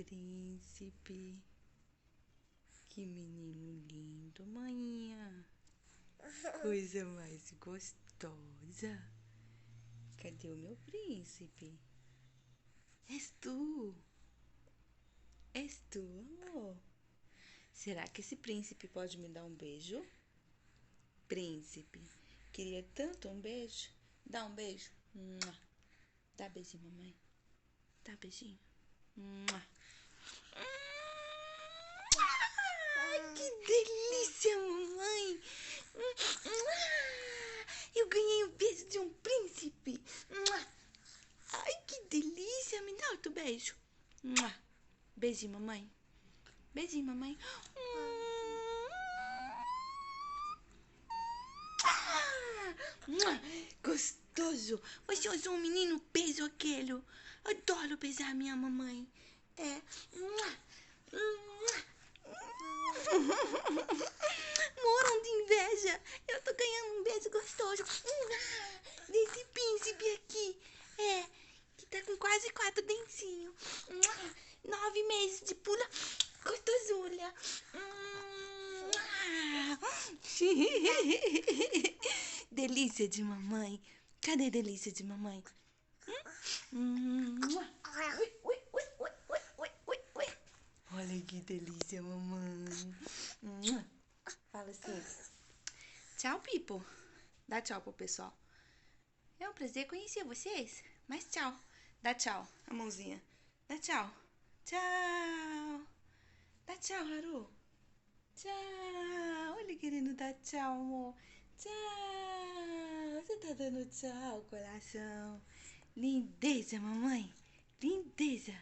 príncipe. Que menino lindo, manhã. Coisa mais gostosa. Cadê o meu príncipe? És tu? És tu, amor? Será que esse príncipe pode me dar um beijo? Príncipe, queria tanto um beijo. Dá um beijo. Dá beijinho, mamãe. Dá beijinho. Ai, que delícia, mamãe. Eu ganhei o beijo de um príncipe. Ai, que delícia. Me dá outro beijo. Beijinho, mamãe. Beijinho, mamãe. Gostoso. Você usou um menino beijo aquele. Adoro beijar minha mamãe. É. Moram de inveja. Eu tô ganhando um beijo gostoso. Desse príncipe aqui. É. Que tá com quase 4 dentinhos. 9 meses de pura gostosura. Delícia de mamãe. Cadê a delícia de mamãe? Olha que delícia, mamãe. Fala assim. Tchau, Pipo. Dá tchau pro pessoal. É um prazer conhecer vocês. Mas tchau. Dá tchau. A mãozinha. Dá tchau. Tchau. Dá tchau, Haru. Tchau. Ele querendo dar tchau, amor. Tchau. Você tá dando tchau, coração. Lindeza, mamãe. Lindeza.